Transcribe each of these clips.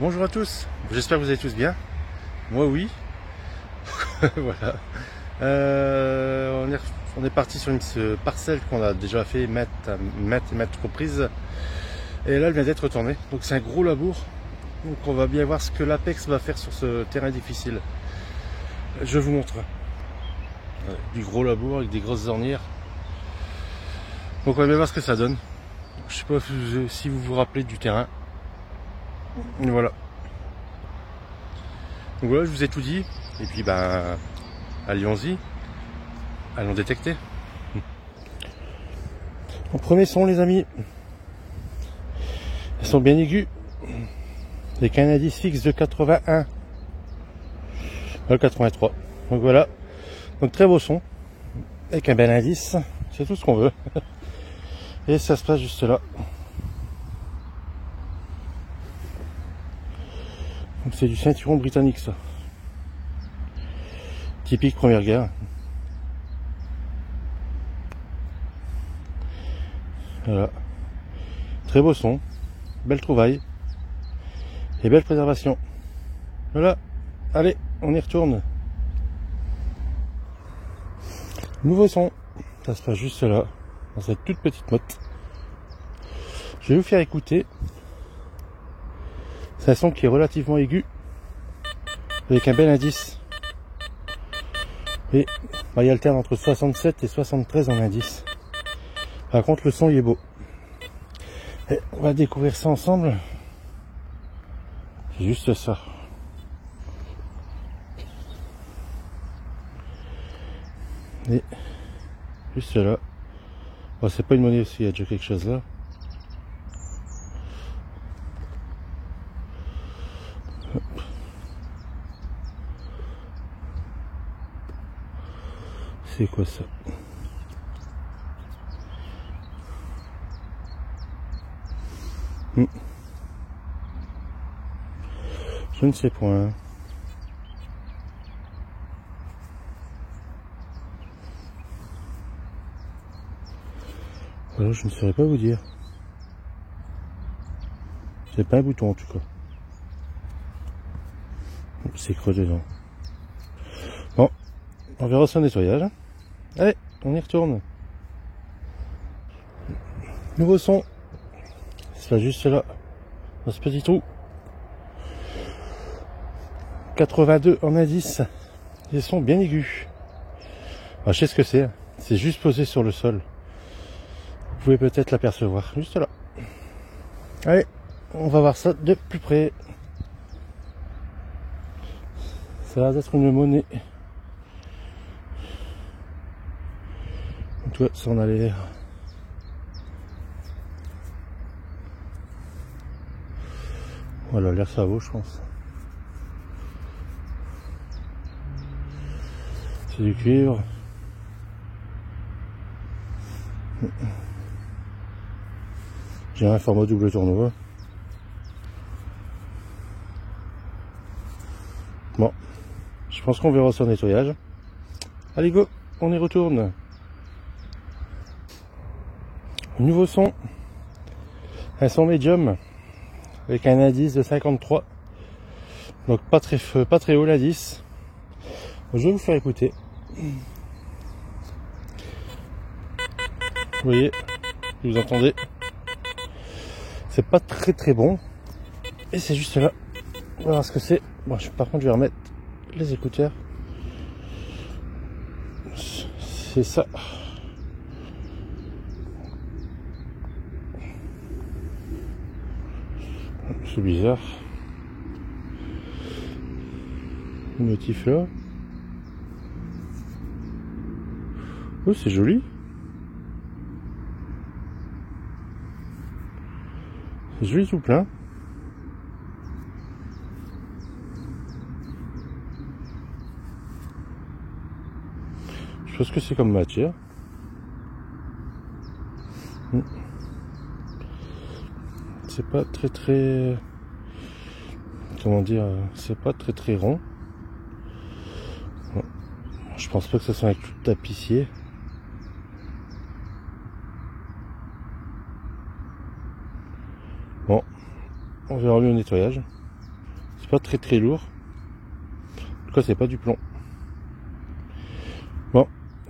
Bonjour à tous, j'espère que vous allez tous bien. Moi oui. Voilà. On est parti sur une parcelle qu'on a déjà fait maintes reprises. Et là elle vient d'être retournée. Donc c'est un gros labour. Donc on va bien voir ce que l'Apex va faire sur ce terrain difficile. Je vous montre. Du gros labour avec des grosses ornières. Donc on va bien voir ce que ça donne. Je sais pas si vous vous rappelez du terrain. Et voilà. Donc voilà, je vous ai tout dit. Et puis allons-y. Allons détecter. En premier son les amis. Ils sont bien aigus. Avec un indice fixe de 81. 83. Donc voilà. Donc très beau son. Avec un bel indice. C'est tout ce qu'on veut. Et ça se passe juste là. Donc c'est du ceinturon britannique ça. Typique première guerre. Voilà. Très beau son. Belle trouvaille. Et belle préservation. Voilà. Allez, on y retourne. Nouveau son. Ça se passe juste là. Dans cette toute petite motte. Je vais vous faire écouter. C'est un son qui est relativement aigu. Avec un bel indice. Et il alterne entre 67 et 73 en indice. Par contre le son il est beau. Et on va découvrir ça ensemble. C'est juste ça. Et juste là. Bon, c'est pas une monnaie aussi, il y a déjà quelque chose là. Hop. C'est quoi ça? Je ne sais point. Alors je ne saurais pas vous dire. C'est pas un bouton en tout cas. C'est creux dedans. Bon, on verra son nettoyage. Allez, on y retourne. Nouveau son. C'est là juste là. Dans ce petit trou. 82 en indice. Ils sont bien aigus. Alors, je sais ce que c'est. C'est juste posé sur le sol. Vous pouvez peut-être l'apercevoir. Juste là. Allez, on va voir ça de plus près. Ça va être une monnaie. Donc, toi, ça en a l'air. Voilà, l'air ça vaut, je pense. C'est du cuivre. J'ai un format double tournoi. Bon, je pense qu'on verra son nettoyage. Allez go, on y retourne. Nouveau son. Un son médium. Avec un indice de 53. Donc pas très haut l'indice. Je vais vous faire écouter. Vous voyez, vous entendez. C'est pas très bon. Et c'est juste là. On va voir ce que c'est. Bon, par contre je vais remettre les écouteurs. C'est ça. C'est bizarre. Le motif là. Oh, c'est joli. C'est joli tout plein. Je sais pas ce que c'est comme matière. C'est pas très... Comment dire? C'est pas très rond. Je pense pas que ça soit un clou de tapissier. Bon, on verra mieux au nettoyage. C'est pas très très lourd. En tout cas, c'est pas du plomb. Bon,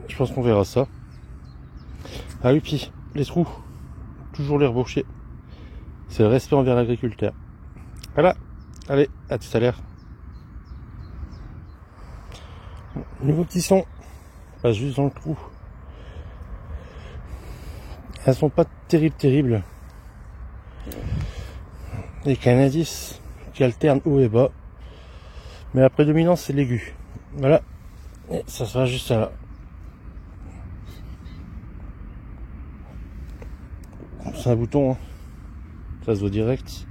je pense qu'on verra ça. Ah oui, puis les trous, toujours les reboucher. C'est le respect envers l'agriculteur. Voilà, allez, à tout à l'heure. Nouveau petit son, pas juste dans le trou. Elles sont pas terribles. Et qu'un indice qui alterne haut et bas. Mais la prédominance c'est l'aigu. Voilà. Et ça sera juste là. C'est un bouton, hein. Ça se voit direct.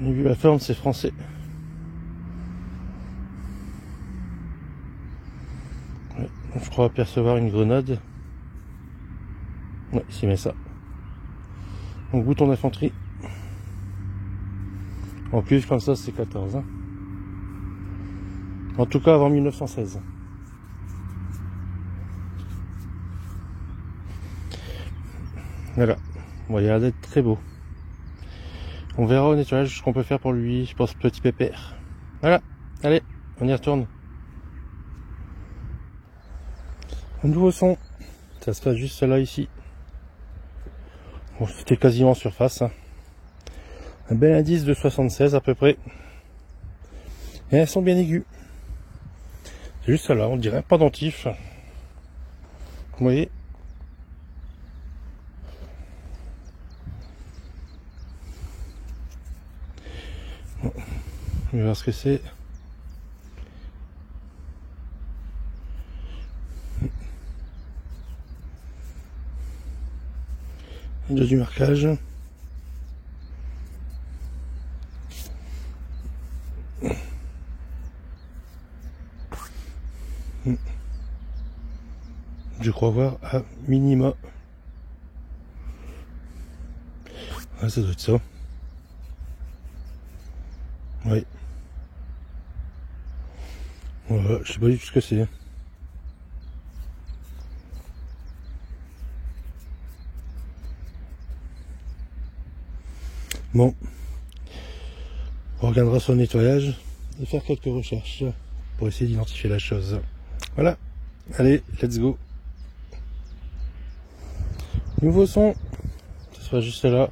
Et vu la forme, c'est français. Ouais, je crois apercevoir une grenade. Ouais, c'est bien ça. Donc bouton d'infanterie. En plus, comme ça, c'est 14. Hein. En tout cas, avant 1916. Voilà. Bon, il a l'air d'être très beau. On verra au nettoyage ce qu'on peut faire pour lui, je pense, petit pépère. Voilà. Allez, on y retourne. Un nouveau son. Ça se passe juste là, ici. Bon, c'était quasiment en surface. Hein. Un bel indice de 76 à peu près. Et elles sont bien aiguës. C'est juste là, on dirait un pendentif. Vous voyez? Bon. On va voir ce que c'est. Il y a du marquage. Je crois voir à minima. Ah, ça doit être ça. Oui. Voilà, je sais pas du tout ce que c'est. Bon. On regardera son nettoyage et faire quelques recherches pour essayer d'identifier la chose. Voilà. Allez, let's go. Nouveau son. Ce sera juste là.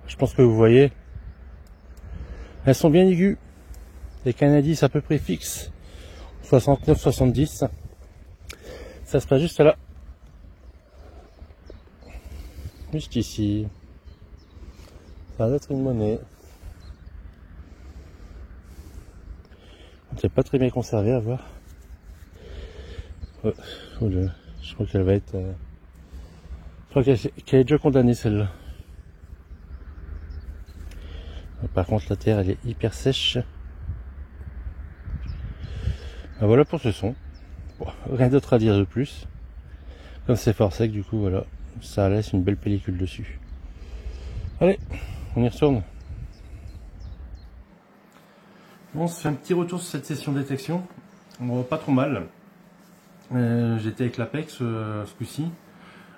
Je pense que vous voyez. Elles sont bien aiguës. Avec un indice à peu près fixe. 69-70. Ça se passe juste là. Juste ici. Ça va être une monnaie. C'est pas très bien conservé à voir. Oh, je crois qu'elle va être... Je crois qu'elle est déjà condamnée celle-là. Par contre la terre elle est hyper sèche. Ben, voilà pour ce son. Bon, rien d'autre à dire de plus. Comme c'est fort sec du coup voilà. Ça laisse une belle pellicule dessus. Allez, on y retourne. Bon, on se fait un petit retour sur cette session de détection. On voit pas trop mal. J'étais avec l'Apex ce coup-ci.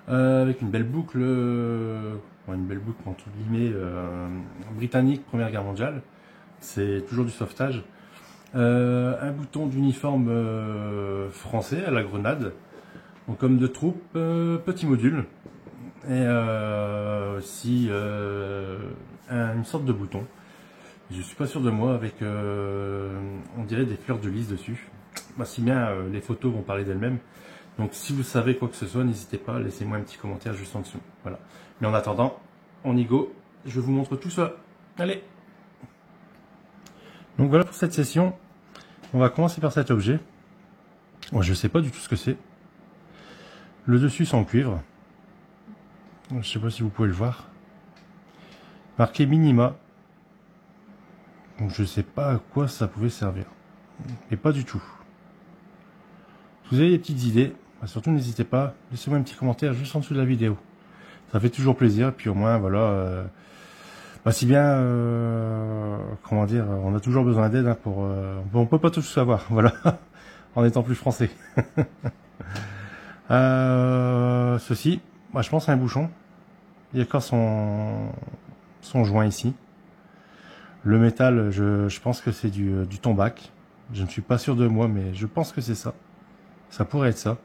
Avec une belle boucle, une belle boucle entre guillemets britannique, Première Guerre mondiale. C'est toujours du sauvetage. Un bouton d'uniforme français à la grenade. Donc comme de troupes, petit module. Et aussi une sorte de bouton. Je suis pas sûr de moi avec on dirait des fleurs de lys dessus. Bah, si bien les photos vont parler d'elles-mêmes. Donc si vous savez quoi que ce soit, n'hésitez pas, laissez-moi un petit commentaire juste en dessous. Voilà. Mais en attendant, on y go. Je vous montre tout ça. Allez. Donc voilà pour cette session. On va commencer par cet objet. Bon, je sais pas du tout ce que c'est. Le dessus c'est en cuivre. Je sais pas si vous pouvez le voir. Marqué minima. Donc je sais pas à quoi ça pouvait servir. Mais pas du tout. Si vous avez des petites idées, bah surtout n'hésitez pas, laissez-moi un petit commentaire juste en dessous de la vidéo. Ça fait toujours plaisir, puis au moins voilà, si bien, comment dire, on a toujours besoin d'aide hein, pour, on peut pas tout savoir, voilà, en étant plus français. Ceci, bah, je pense à un bouchon, il y a encore son joint ici. Le métal, je pense que c'est du tombac. Je ne suis pas sûr de moi, mais je pense que c'est ça. Ça pourrait être ça.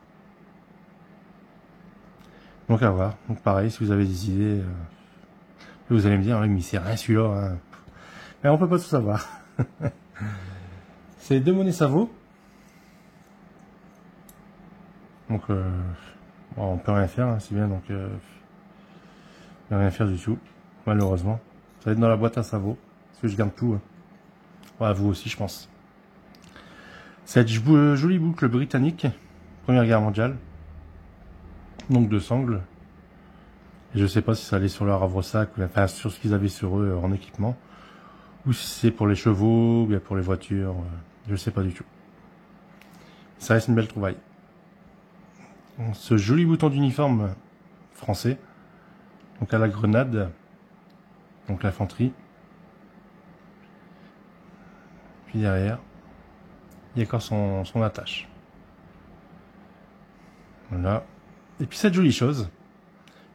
Donc à voir. Donc pareil, si vous avez des idées, vous allez me dire, oui, mais c'est rien celui-là. Hein. Mais on peut pas tout savoir. C'est 2 monnaies Savo. Donc bon, on peut rien faire, hein, c'est bien. Donc on peut rien faire du tout, malheureusement. Ça va être dans la boîte à Savo. Parce que je garde tout. Hein. Ouais, vous aussi, je pense. Cette jolie boucle britannique, Première Guerre mondiale. Donc de sangle. Et je sais pas si ça allait sur leur havresac, enfin sur ce qu'ils avaient sur eux en équipement. Ou si c'est pour les chevaux, ou bien pour les voitures. Je sais pas du tout. Ça reste une belle trouvaille. Ce joli bouton d'uniforme français. Donc à la grenade. Donc l'infanterie. Puis derrière, il y a encore son attache. Voilà. Et puis cette jolie chose,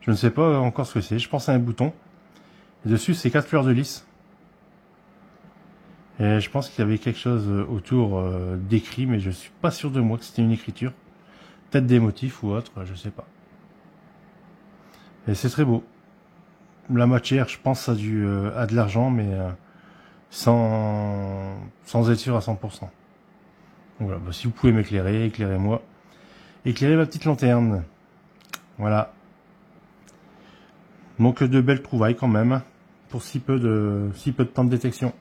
je ne sais pas encore ce que c'est, je pense à un bouton. Et dessus, c'est 4 fleurs de lys. Et je pense qu'il y avait quelque chose autour d'écrit, mais je suis pas sûr de moi que c'était une écriture. Peut-être des motifs ou autre, je sais pas. Et c'est très beau. La matière, je pense, a de l'argent, mais sans être sûr à 100%. Donc voilà, bah, si vous pouvez m'éclairer, éclairez-moi. Éclairez ma petite lanterne. Voilà. Donc de belles trouvailles quand même, pour si peu de temps de détection.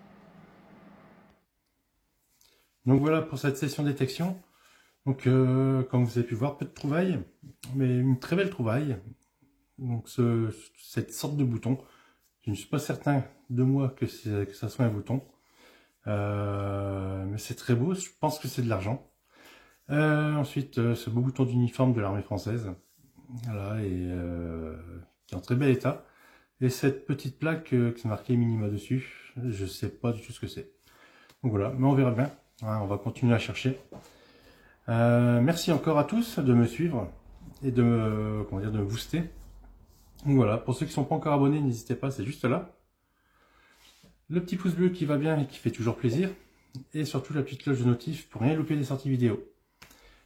Donc voilà pour cette session détection. Donc comme vous avez pu voir, peu de trouvailles, mais une très belle trouvaille. Donc cette sorte de bouton, je ne suis pas certain de moi que ça soit un bouton. Mais c'est très beau, je pense que c'est de l'argent. Ensuite, ce beau bouton d'uniforme de l'armée française, voilà, et qui est en très bel état. Et cette petite plaque qui est marquée Minima dessus, je sais pas du tout ce que c'est. Donc voilà, mais on verra bien. Hein, on va continuer à chercher. Merci encore à tous de me suivre et de me booster. Donc voilà, pour ceux qui ne sont pas encore abonnés, n'hésitez pas, c'est juste là. Le petit pouce bleu qui va bien et qui fait toujours plaisir. Et surtout la petite cloche de notif pour rien louper des sorties vidéo.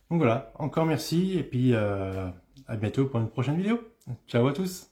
Donc voilà, encore merci et puis à bientôt pour une prochaine vidéo. Ciao à tous!